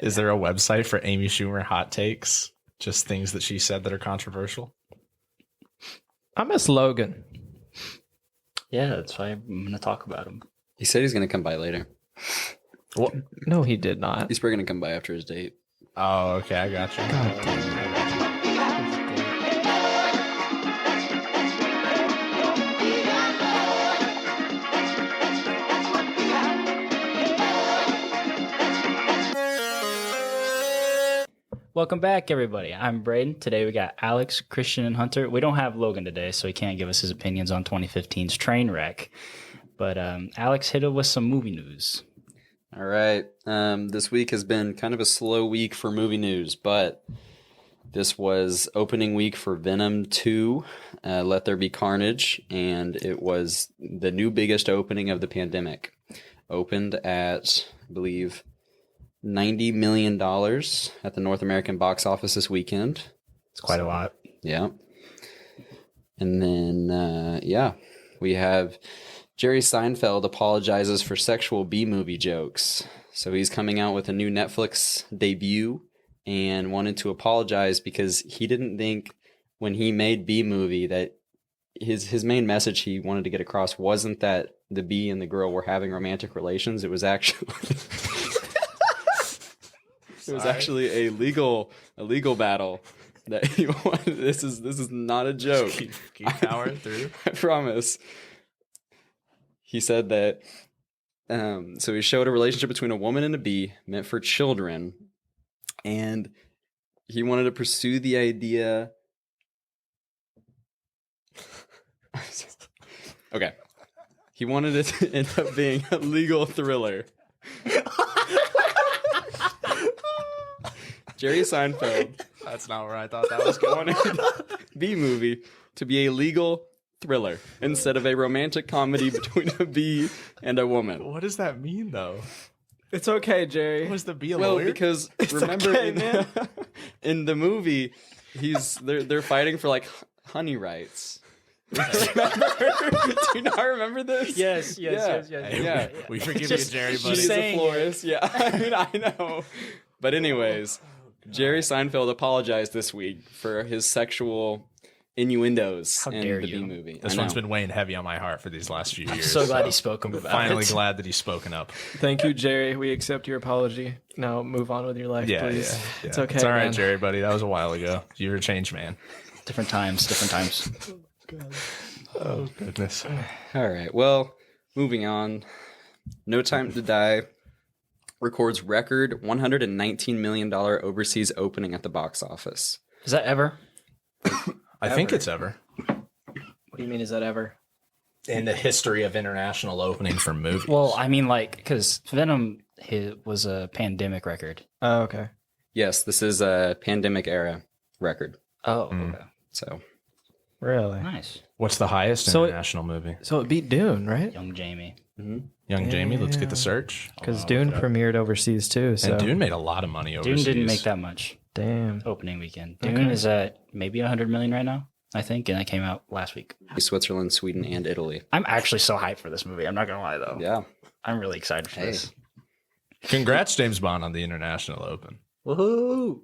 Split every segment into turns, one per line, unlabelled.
Is there a website for Amy Schumer hot takes? Just things that she said that are controversial?
I miss Logan.
Yeah, that's why I'm going to talk about him.
He said he's going to come by later.
What?
No, he did not.
He's probably going to come by after his date.
Oh, okay, I got you.
God damn it.
Welcome back, everybody. I'm Brayden. Today we got Alex, Christian, and Hunter. We don't have Logan today, so he can't give us his opinions on 2015's Trainwreck. But Alex hit it with some movie news.
All right. This week has been kind of a slow week for movie news, but this was opening week for Venom 2, Let There Be Carnage, and it was the new biggest opening of the pandemic. Opened at, I believe, $90 million at the North American box office this weekend.
It's quite a lot.
Yeah. And then, we have Jerry Seinfeld apologizes for sexual B-movie jokes. So he's coming out with a new Netflix debut and wanted to apologize because he didn't think when he made B-movie that his main message he wanted to get across wasn't that the B and the girl were having romantic relations. It was actually... It was actually a legal battle that he won. This is not a joke.
Keep powering through.
I promise. He said that. So he showed a relationship between a woman and a bee meant for children, and he wanted to pursue the idea. Okay, he wanted it to end up being a legal thriller. Jerry Seinfeld.
That's not where I thought that was going.
B-movie to be a legal thriller instead of a romantic comedy between a bee and a woman.
What does that mean, though?
It's okay, Jerry.
Was the bee a
Well,
lawyer?
because remember
okay,
in the movie, they're fighting for like honey rights. Remember? Do you not remember this?
Yes.
Hey,
Yeah.
we forgive
Just-
you, Jerry,
She's
buddy.
She's
a
saying
florist. Yeah, I mean, I know. But anyways, Jerry Seinfeld apologized this week for his sexual innuendos
How
in
dare
the
you.
B movie.
This
I
one's
know.
been weighing heavy on my heart for these last few
I'm
years.
so glad he spoke
I'm
about
finally
it.
glad that he's spoken up.
Thank you, Jerry. We accept your apology. Now move on with your life, please.
Yeah.
It's okay.
It's all right,
man.
Jerry, buddy. That was a while ago. You're a changed man.
Different times.
Oh, goodness.
All right. Well, moving on. No Time to Die records record $119 million overseas opening at the box office.
Is that ever?
I think it's ever.
What do you mean, is that ever?
In the history of international opening for movies.
Well, I mean, like, because Venom was a pandemic record.
Oh, okay.
Yes, this is a pandemic era record.
Oh, okay.
So
Really?
Nice.
What's the highest
So
international movie?
So it beat Dune, right?
Young Jamie.
Young Jamie, let's get the
Yeah.
search.
Because
Oh,
Dune
look it up.
premiered overseas too. So
And Dune made a lot of money
Dune
overseas.
didn't make that much
damn.
opening weekend. Dune
Okay.
is at maybe 100 million right now, I think, and that came out last week.
Switzerland, Sweden, and Italy.
I'm actually so hyped for this movie. I'm not gonna lie though.
Yeah.
I'm really excited for
Hey.
this.
Congrats, James Bond, on the international open.
Woohoo!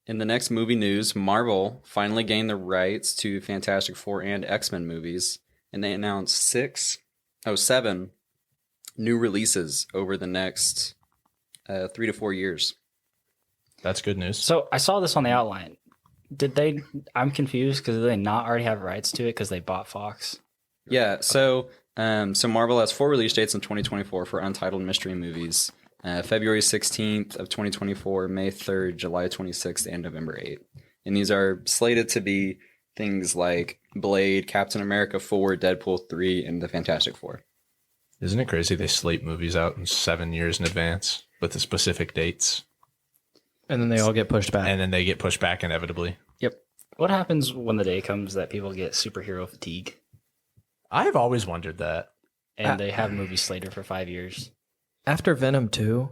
In the next movie news, Marvel finally gained the rights to Fantastic Four and X-Men movies, and they announced seven new releases over the next 3 to 4 years.
That's good news.
So I saw this on the outline. Did they? I'm confused because did they not already have rights to it because they bought Fox?
Yeah, so Marvel has 4 release dates in 2024 for Untitled mystery movies. February 16th of 2024, May 3rd, July 26th, and November 8th. And these are slated to be things like Blade, Captain America 4, Deadpool 3, and the Fantastic Four.
Isn't it crazy they slate movies out in 7 years in advance with the specific dates?
And then they all get pushed back.
And then they get pushed back inevitably.
Yep. What happens when the day comes that people get superhero fatigue
I've always wondered that.
and they have movies slated for 5 years?
After Venom 2,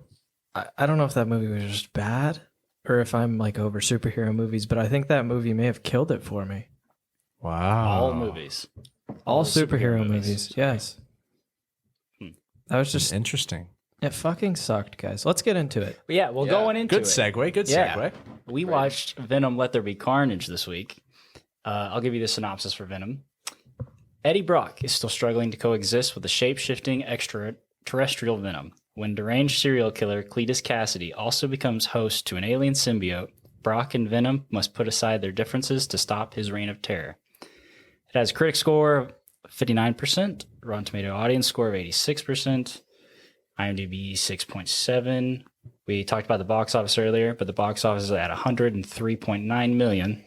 I don't know if that movie was just bad or if I'm like over superhero movies, but I think that movie may have killed it for me.
Wow.
All movies.
All superhero movies. Yes. That was just
Interesting.
It fucking sucked, guys. Let's get into it.
But yeah, well, going into
Good
it.
segue. Good
Yeah.
segue.
We watched Venom Let There Be Carnage this week. I'll give you the synopsis for Venom. Eddie Brock is still struggling to coexist with the shape-shifting extraterrestrial Venom. When deranged serial killer Cletus Cassidy also becomes host to an alien symbiote, Brock and Venom must put aside their differences to stop his reign of terror. It has a critic score of 59%, Rotten Tomato audience score of 86%, IMDb 6.7. We talked about the box office earlier, but the box office is at 103.9 million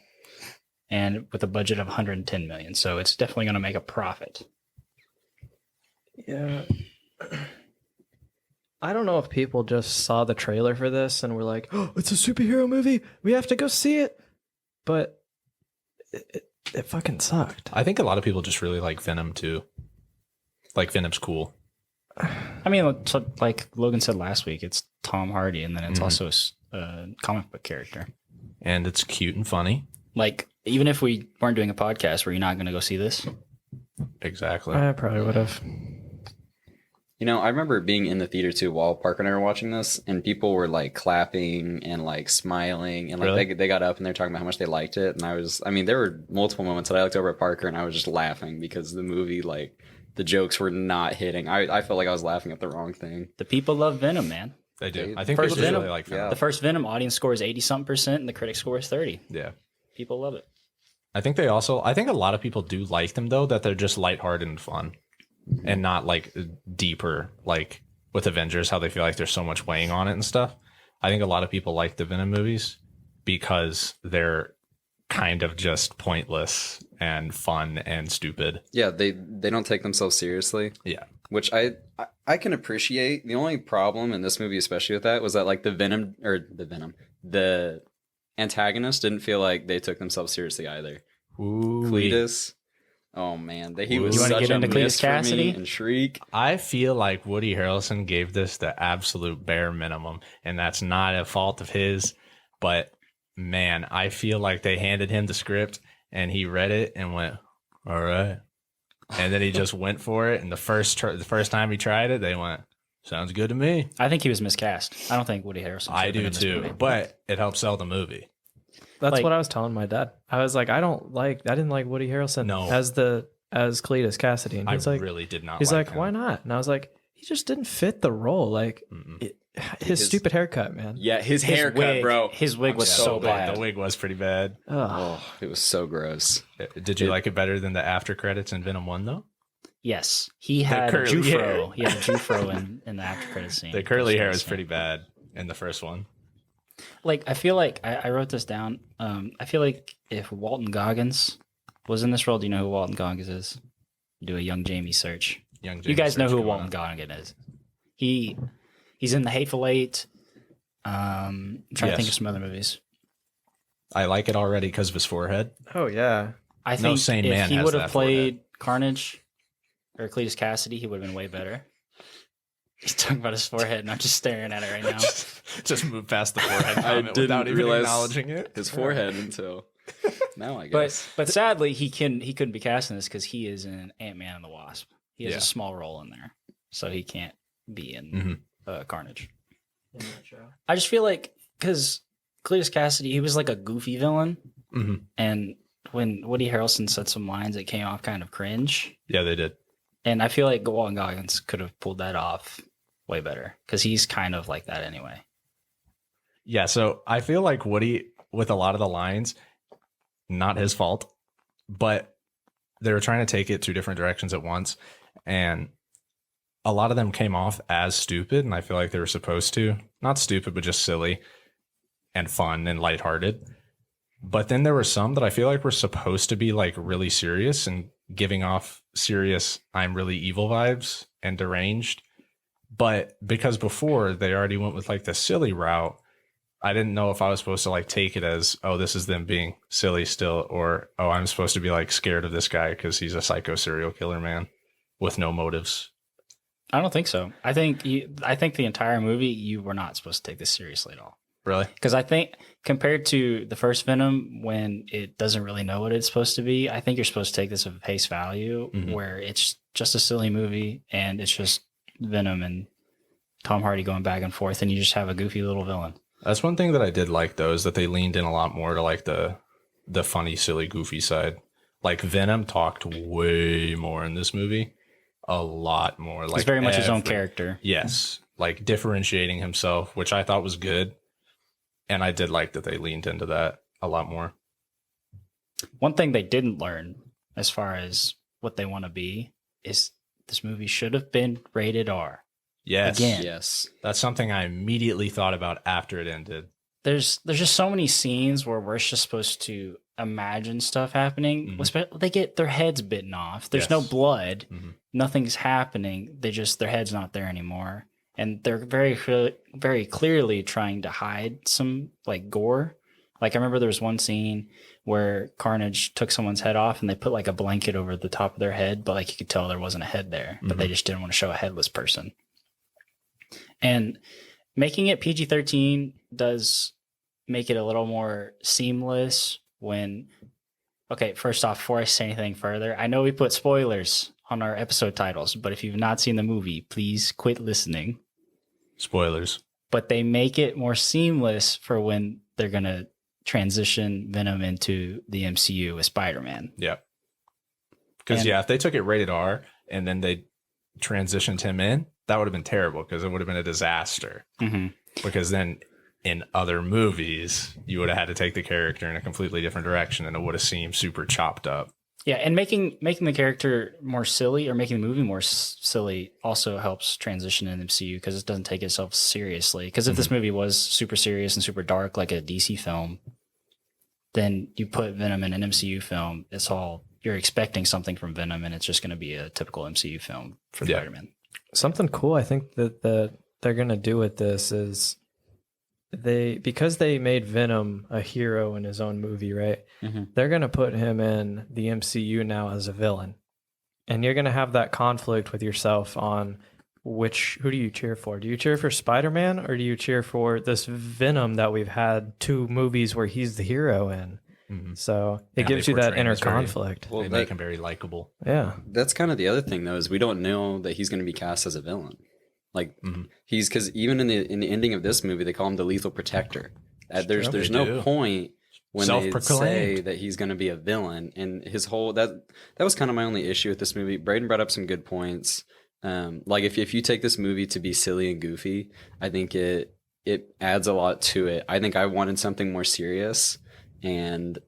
and with a budget of 110 million. So it's definitely going to make a profit.
Yeah. I don't know if people just saw the trailer for this and were like, oh, it's a superhero movie. We have to go see it. But it fucking sucked.
I think a lot of people just really like Venom too. Like Venom's cool.
I mean, like Logan said last week, it's Tom Hardy, and then it's also a comic book character.
And it's cute and funny.
Like, even if we weren't doing a podcast, were you not going to go see this?
Exactly.
I probably would have.
You know, I remember being in the theater too while Parker and I were watching this, and people were like clapping and like smiling, and like
Really?
they got up and they're talking about how much they liked it. And I mean, there were multiple moments that I looked over at Parker and I was just laughing because the movie, like, the jokes were not hitting. I felt like I was laughing at the wrong thing.
The people love Venom, man.
They do.
They-
I think
First
people just
Venom-
really like Venom.
Yeah.
The first Venom audience score is 80-something%, and the critic score is 30.
Yeah.
People love it.
I think a lot of people do like them though, that they're just lighthearted and fun and not like deeper, like with Avengers, how they feel like there's so much weighing on it and stuff. I think a lot of people like the Venom movies because they're kind of just pointless and fun and stupid.
Yeah, they don't take themselves seriously,
Yeah.
which I can appreciate. The only problem in this movie, especially with that, was that like the antagonist didn't feel like they took themselves seriously either.
Ooh.
Cletus, oh man, he was
You wanna
such
get
a
into Cletus
miss for me.
Cassidy?
And Shriek.
I feel like Woody Harrelson gave this the absolute bare minimum, and that's not a fault of his, but man, I feel like they handed him the script and he read it and went, all right. And then he just went for it. And the first time he tried it, they went, sounds good to me.
I think he was miscast. I don't think Woody Harrelson.
I
should have been
do
in this
too,
movie.
but it helps sell the movie.
That's
Like-
what I was telling my dad. I was like, I didn't like Woody Harrelson
No.
as Cletus Cassidy. And
I
he's like,
really did not
he's like,
him.
why not? And I was like, he just didn't fit the role. Like his stupid haircut, man.
Yeah, his
His
haircut,
wig,
bro.
His wig was
so
so
bad.
bad.
The wig was pretty bad.
Ugh.
Oh, it was so gross.
Did you like it better than the after credits in Venom 1 though?
Yes, he had
curly
Jufro.
hair.
He had a Jufro in the after credit scene.
The curly hair was
Scene.
pretty bad in the first one.
Like, I feel like I wrote this down. I feel like if Walton Goggins was in this role, do you know who Walton Goggins is? Do a young Jamie search.
Young
You
Jamie
guys know
Search
who
going
Walton
on.
Goggins is. He's in The Hateful Eight. I'm trying to think
Yes.
of some other movies.
I like it already because of his forehead.
Oh yeah.
I
No
think
sane
if
man
he
has
would have
that
played Carnage or Cletus Cassidy, he would have been way better. He's talking about his forehead, and I'm just staring at it right now.
Just move past the forehead
I
comment
didn't
without even
realize
acknowledging it.
His forehead until now, I guess.
But sadly, he couldn't be cast in this because he is in Ant-Man and the Wasp. He has
Yeah.
a small role in there, so he can't be in Carnage. I just feel like because Cletus Cassidy, he was like a goofy villain,
Mhm.
and when Woody Harrelson said some lines, it came off kind of cringe.
Yeah, they did.
And I feel like Walton Goggins could have pulled that off way better because he's kind of like that anyway.
Yeah, so I feel like Woody, with a lot of the lines, not his fault, but they were trying to take it two different directions at once. And a lot of them came off as stupid, and I feel like they were supposed to. Not stupid, but just silly and fun and lighthearted. But then there were some that I feel like were supposed to be like really serious and giving off serious, I'm really evil vibes and deranged. But because before they already went with like the silly route, I didn't know if I was supposed to like take it as, oh, this is them being silly still, or, oh, I'm supposed to be like scared of this guy because he's a psycho serial killer man with no motives.
I don't think so. I think the entire movie, you were not supposed to take this seriously at all.
Really?
Because I think compared to the first Venom, when it doesn't really know what it's supposed to be, I think you're supposed to take this at face value,
Mhm.
where it's just a silly movie and it's just Venom and Tom Hardy going back and forth, and you just have a goofy little villain.
That's one thing that I did like, though, is that they leaned in a lot more to like the funny, silly, goofy side. Like Venom talked way more in this movie, a lot more. Like
He's very much his own character.
Yes, like differentiating himself, which I thought was good, and I did like that they leaned into that a lot more.
One thing they didn't learn, as far as what they want to be, is this movie should have been rated R.
Yes,
Again.
Yes.
that's something I immediately thought about after it ended.
There's just so many scenes where we're just supposed to imagine stuff happening. They get their heads bitten off. There's no
Yes.
blood.
Mhm.
Nothing's happening. Their head's not there anymore, and they're very clearly trying to hide some like gore. Like I remember there was one scene where Carnage took someone's head off and they put like a blanket over the top of their head, but like you could tell there wasn't a head there, but they just didn't want to show a headless person. And making it PG-13 does make it a little more seamless when, okay, first off, before I say anything further, I know we put spoilers on our episode titles, but if you've not seen the movie, please quit listening.
Spoilers.
But they make it more seamless for when they're going to transition Venom into the MCU with Spider-Man.
Yeah. Because,
And-
if they took it rated R and then they transitioned him in, that would have been terrible because it would have been a disaster.
Mm-hmm.
Because then in other movies, you would have had to take the character in a completely different direction and it would have seemed super chopped up.
Yeah, and making the character more silly or making the movie more silly also helps transition in the MCU because it doesn't take itself seriously. Because if this movie was super serious and super dark like a DC film, then you put Venom in an MCU film, you're expecting something from Venom and it's just going to be a typical MCU film for
Yeah.
Spider-Man.
Something cool I think that they're gonna do with this is because they made Venom a hero in his own movie, right?
Mhm.
They're gonna put him in the MCU now as a villain, and you're gonna have that conflict with yourself on who do you cheer for? Do you cheer for Spider-Man or do you cheer for this Venom that we've had 2 movies where he's the hero in?
Mhm.
So it
Yeah,
gives
they
you that
portray him
inner
as very-
conflict.
Well,
They make him very likable.
Yeah.
that's kind of the other thing, though, is we don't know that he's going to be cast as a villain. Like he's because even in the ending of this movie, they call him the Lethal Protector. There's
They
no
do.
point when they say
Self-proclaimed.
that he's going to be a villain, and his whole that was kind of my only issue with this movie. Brayden brought up some good points. Like if you take this movie to be silly and goofy, I think it adds a lot to it. I think I wanted something more serious, and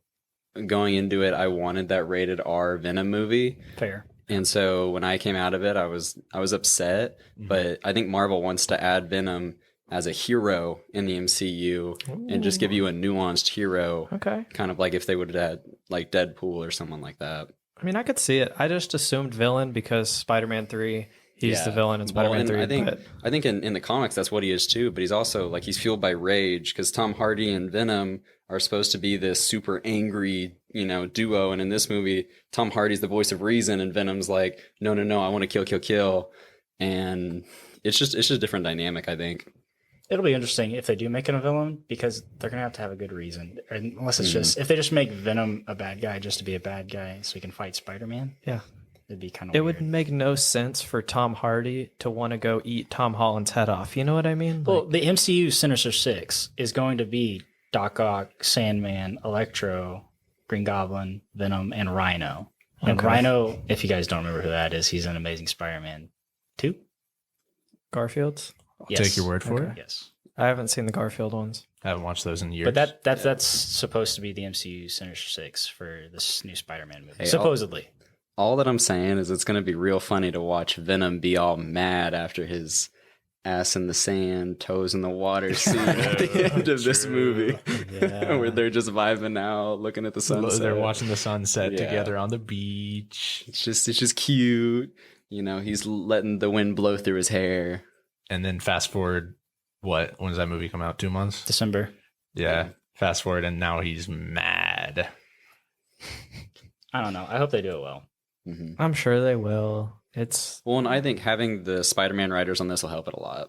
going into it, I wanted that rated R Venom movie.
Fair.
And so when I came out of it, I was upset. But I think Marvel wants to add Venom as a hero in the MCU and just give you a nuanced hero,
Okay.
kind of like if they would have had like Deadpool or someone like that.
I mean, I could see it. I just assumed villain because Spider-Man 3, he's the villain in
Well,
Spider-Man
and
3.
I think in the comics that's what he is too. But he's also like he's fueled by rage because Tom Hardy and Venom are supposed to be this super angry, duo. And in this movie, Tom Hardy's the voice of reason, and Venom's like, no, I want to kill. And it's just a different dynamic, I think.
It'll be interesting if they do make him a villain because they're going to have a good reason. Unless it's if they just make Venom a bad guy just to be a bad guy so he can fight Spider-Man.
Yeah.
It'd be kind of
It
weird.
would make no sense for Tom Hardy to want to go eat Tom Holland's head off. You know what I mean?
Well, the MCU Sinister Six is going to be Doc Ock, Sandman, Electro, Green Goblin, Venom, and Rhino. And
Okay.
Rhino, if you guys don't remember who that is, he's in Amazing Spider-Man 2.
Garfield's?
Take your word for it.
Yes.
I haven't seen the Garfield ones.
I haven't watched those in years.
But that's supposed to be the MCU Sinister Six for this new Spider-Man movie.
Hey,
Supposedly.
All that I'm saying is it's going to be real funny to watch Venom be all mad after his ass in the sand, toes in the water scene at the end of this movie.
Yeah.
Where they're just vibing out, looking at the sunset.
They're watching the sunset
Yeah.
together on the beach.
It's just cute. He's letting the wind blow through his hair.
And then fast forward, when does that movie come out? 2 months?
December.
Yeah. Fast forward, and now he's mad.
I don't know. I hope they do it well.
Mm-hmm.
I'm sure they will. It's
Well, and I think having the Spider-Man writers on this will help it a lot.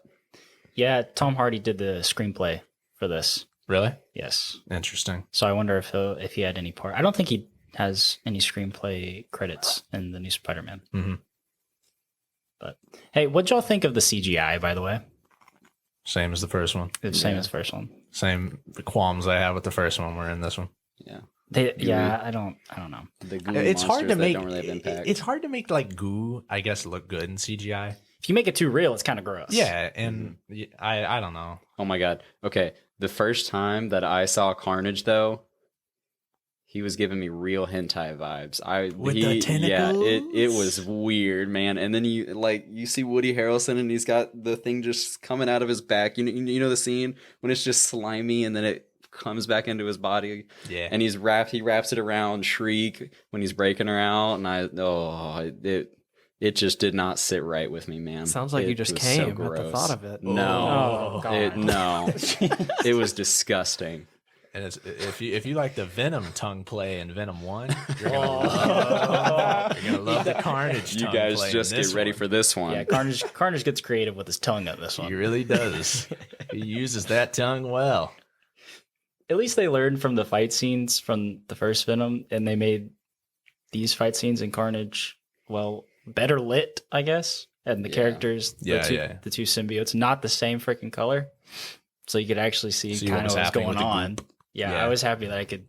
Yeah, Tom Hardy did the screenplay for this.
Really?
Yes.
Interesting.
So I wonder if he had any part. I don't think he has any screenplay credits in the new Spider-Man.
Mm-hmm.
But hey, what'd y'all think of the CGI, by the way?
Same as the first one.
It's the same as the first one.
Same qualms I have with the first one were in this one.
Yeah.
I don't know.
The goo
It's hard to
monsters that
make.
don't really have impact.
It's hard to make like goo, I guess, look good in CGI.
If you make it too real, it's kind of gross.
Yeah, and I don't know.
Oh my god. Okay. The first time that I saw Carnage, though, he was giving me real hentai vibes.
The tentacles?
Yeah, it was weird, man. And then you see Woody Harrelson, and he's got the thing just coming out of his back. You know the scene when it's just slimy, and then it comes back into his body.
Yeah,
And he wraps it around Shriek when he's breaking her out, and it just did not sit right with me, man.
Sounds like you just
was
came
so
at the
gross.
thought of it.
No,
Oh, God.
no, it was disgusting.
and it's, if you like the Venom tongue play in Venom 1, you're gonna love the Carnage.
You
tongue
guys
play in
just
this
get ready
one.
for this one.
Yeah, Carnage gets creative with his tongue on this
He
one.
really does. He uses that tongue well.
At least they learned from the fight scenes from the first Venom, and they made these fight scenes in Carnage, well, better lit, I guess. And the
Yeah.
characters,
Yeah.
the two symbiotes, not the same freaking color. So you could actually see
See
kind
what
of
was
what's
happening
going
with the
on.
goop.
Yeah,
Yeah.
I was happy that I could.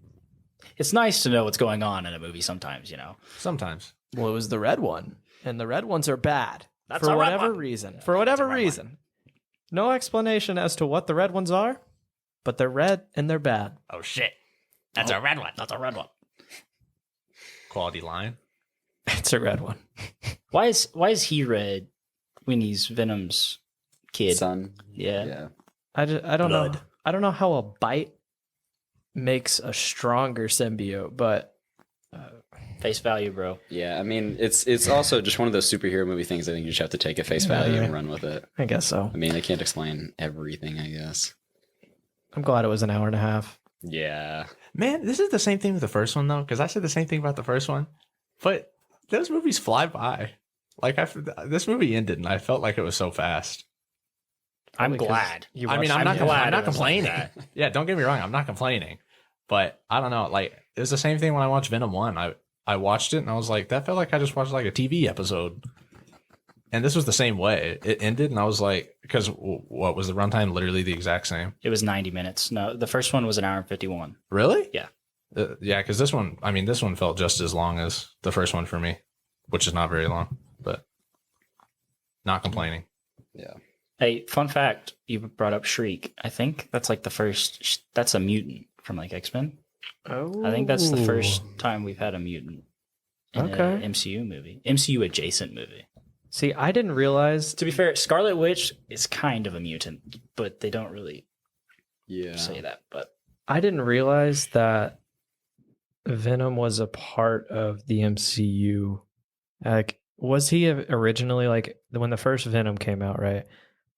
It's nice to know what's going on in a movie sometimes, you know.
Sometimes.
Well, it was the red one, and the red ones are bad
That's
for
a red
whatever
one.
reason. For whatever
red one.
reason, no explanation as to what the red ones are, but they're red and they're bad.
Oh shit, that's a red one. That's a red one.
Quality line.
It's a red one.
Why is he red when he's Venom's kid?
Son.
Yeah.
Yeah.
I don't know.
Blood.
I don't know how a bite makes a stronger symbiote, but
Face value, bro.
Yeah. I mean, it's also just one of those superhero movie things. I think you just have to take at face value and run with it.
I guess so.
I mean, they can't explain everything, I guess.
I'm glad it was an hour and a half.
Yeah.
Man, this is the same thing with the first one though, because I said the same thing about the first one, but those movies fly by. Like this movie ended, and I felt like it was so fast.
I'm
Probably 'cause
glad.
you
I mean,
watched
I'm
it.
not.
glad
I'm not
it was like
complaining.
that.
Yeah, don't get me wrong. I'm not complaining, but I don't know. Like it was the same thing when I watched Venom 1. I watched it and I was like, that felt like I just watched like a TV episode. And this was the same way. It ended, and I was like, because what was the runtime? Literally the exact same.
It was 90 minutes. No, the first one was an hour and 51.
Really?
Yeah.
Yeah, because this one felt just as long as the first one for me, which is not very long, but not complaining.
Yeah.
Hey, fun fact, you brought up Shriek. I think that's like the first, that's a mutant from like X-Men.
Oh,
I think that's the first time we've had a mutant in
Okay.
an MCU movie. MCU adjacent movie.
See, I didn't realize.
To be fair, Scarlet Witch is kind of a mutant, but they don't really
Yeah.
say that. But
I didn't realize that Venom was a part of the MCU. Like, was he originally like when the first Venom came out? Right?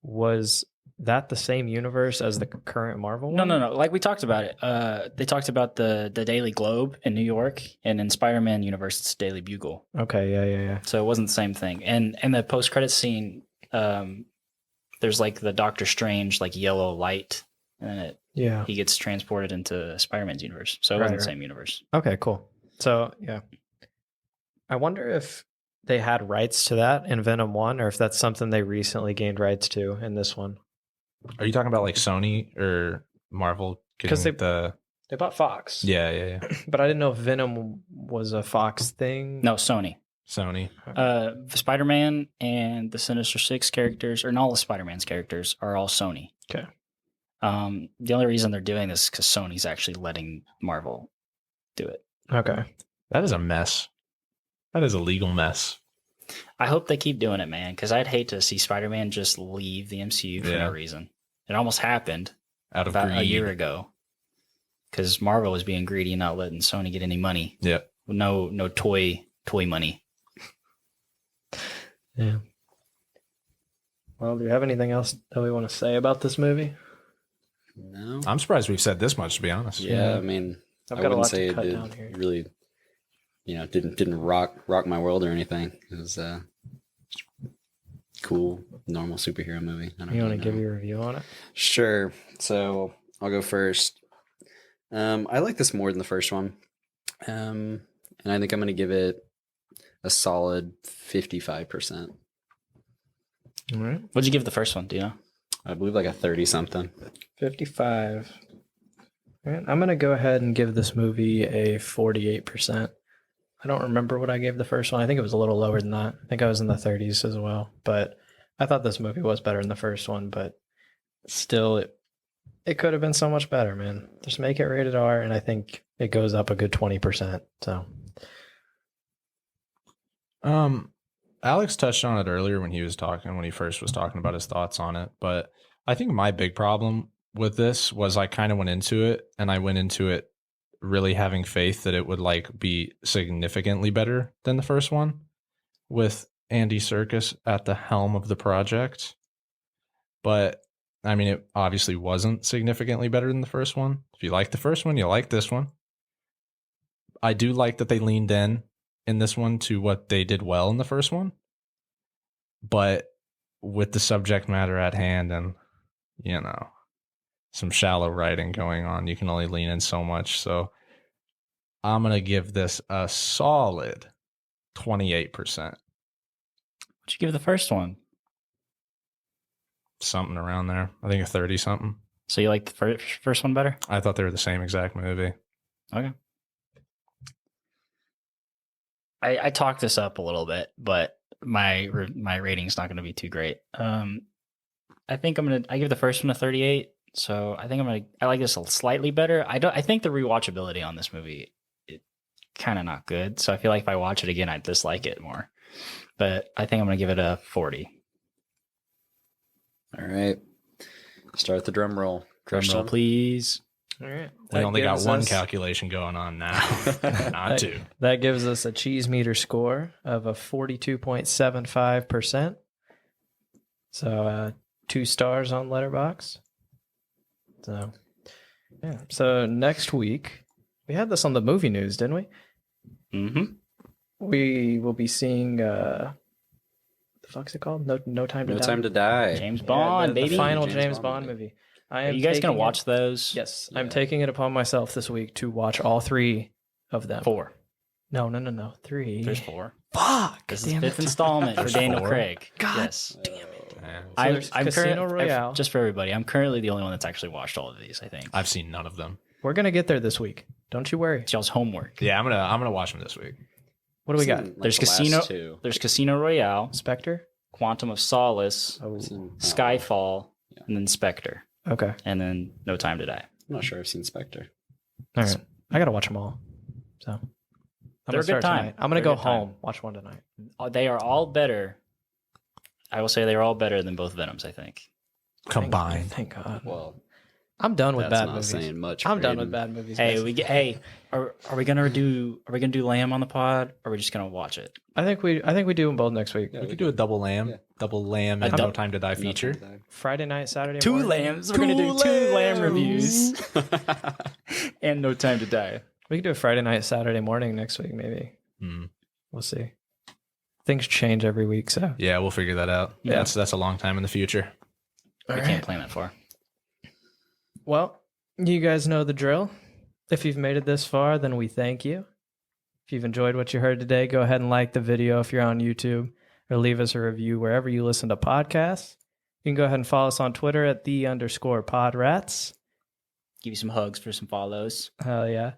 Was that the same universe as the current Marvel one?
no. Like we talked about it. They talked about the Daily Globe in New York, and in Spider-Man universe, it's Daily Bugle.
Okay, yeah.
So it wasn't the same thing. And in the post-credit scene, there's like the Doctor Strange like yellow light, and
Yeah.
he gets transported into Spider-Man's universe. So it wasn't the
Right.
same universe.
Okay, cool. So, yeah. I wonder if they had rights to that in Venom 1 or if that's something they recently gained rights to in this one.
Are you talking about like Sony or Marvel?
'Cause
Getting the
They bought Fox.
yeah.
But I didn't know if Venom was a Fox thing.
No, Sony.
Sony.
Spider-Man and the Sinister Six characters, or not all of Spider-Man's characters, are all Sony.
Okay.
The only reason they're doing this is because Sony's actually letting Marvel do it.
Okay.
That is a mess. That is a legal mess.
I hope they keep doing it, man, because I'd hate to see Spider-Man just leave the MCU for
Yeah.
no reason. It almost happened
Out of
about
greed.
a year ago because Marvel was being greedy and not letting Sony get any money.
Yep.
No toy money.
Yeah. Well, do you have anything else that we want to say about this movie?
No.
I'm surprised we've said this much, to be honest.
Yeah, I mean,
I've
I
got a
wouldn't
lot
say
to
it
cut
did
down here.
really, didn't rock my world or anything. It was cool, normal superhero movie. I don't
You want
really
to give
know.
your review on it?
Sure. So I'll go first. I like this more than the first one, and I think I'm going to give it a solid 55%.
All right.
What'd you give the first one? Do you know?
I believe like a 30 something.
55. All right, I'm going to go ahead and give this movie a 48%. I don't remember what I gave the first one. I think it was a little lower than that. I think I was in the 30s as well. But I thought this movie was better than the first one. But still, it could have been so much better, man. Just make it rated R, and I think it goes up a good 20%. So,
Alex touched on it earlier when he first was talking about his thoughts on it. But I think my big problem with this was I kind of went into it, and I went into it really having faith that it would like be significantly better than the first one with Andy Serkis at the helm of the project. But I mean, it obviously wasn't significantly better than the first one. If you like the first one, you like this one. I do like that they leaned in this one to what they did well in the first one. But with the subject matter at hand and, you know, some shallow writing going on, you can only lean in so much. So I'm going to give this a solid 28%.
What'd you give the first one?
Something around there. I think a 30 something.
So you like the first one better?
I thought they were the same exact movie.
Okay. I talked this up a little bit, but my rating's not going to be too great. I think I give the first one a 38. So I think I like this slightly better. I think the rewatchability on this movie, it kind of not good. So I feel like if I watch it again, I'd dislike it more. But I think I'm going to give it a 40.
All right. Start the drum roll.
Drum roll, please.
all right.
We only got one calculation going on now, not two.
That gives us a cheese meter score of a 42.75%. So 2 stars on Letterboxd. So, yeah. So next week, we had this on the movie news, didn't we?
Mm-hmm.
We will be seeing, the fuck's it called? No Time to Die.
No Time to Die.
James Bond,
the
baby.
final
James
James
Bond
Bond movie.
Are you guys going to watch those?
Yes.
Yeah.
I'm taking it upon myself this week to watch all 3 of them.
4.
No. 3.
There's 4.
Fuck!
This is
damn
the
it.
5th installment for
There's
Daniel
4?
Craig.
God
Yes.
damn it.
Yeah.
there's Casino Royale.
Just for everybody, I'm currently the only one that's actually watched all of these, I think.
I've seen none of them.
We're going to get there this week. Don't you worry.
It's y'all's homework.
Yeah, I'm gonna watch them this week.
What do we got?
There's Casino.
Two.
There's Casino Royale,
Spectre?
Quantum of Solace,
Oh,
Skyfall,
Yeah.
and then Spectre,
okay.
and then No Time to Die.
I'm not sure I've seen Spectre.
All right. I got to watch them all. So
They're a good time.
tonight. I'm going to
They're
go
a good time.
home, watch one tonight.
They are all better. I will say they are all better than both Venoms, I think.
Combined.
Thank God.
Well,
I'm done with
that's
bad
not
movies.
saying much.
I'm done
Brayden.
with bad movies.
Hey,
guys.
are we gonna do Lamb on the pod, or are we just gonna watch it?
I think we do them both next week.
Yeah,
We could do a double lamb,
Yeah.
and
A
No
dou-
Time to Die feature.
No Time to Die.
Friday night, Saturday
Two
morning.
lambs. We're gonna do 2 lamb reviews and No Time to Die.
We could do a Friday night, Saturday morning next week, maybe.
Hmm.
We'll see. Things change every week, so.
Yeah, we'll figure that out.
Yeah.
That's a long time in the future.
We can't plan that far.
Well, you guys know the drill. If you've made it this far, then we thank you. If you've enjoyed what you heard today, go ahead and like the video if you're on YouTube, or leave us a review wherever you listen to podcasts. You can go ahead and follow us on Twitter at @the_PodRats.
Give you some hugs for some follows.
Hell yeah.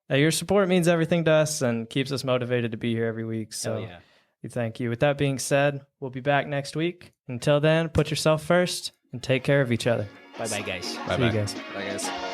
Your support means everything to us and keeps us motivated to be here every week. So
Hell yeah.
we thank you. With that being said, we'll be back next week. Until then, put yourself first and take care of each other.
Bye bye, guys.
Bye
See you
bye.
guys.
Bye, guys.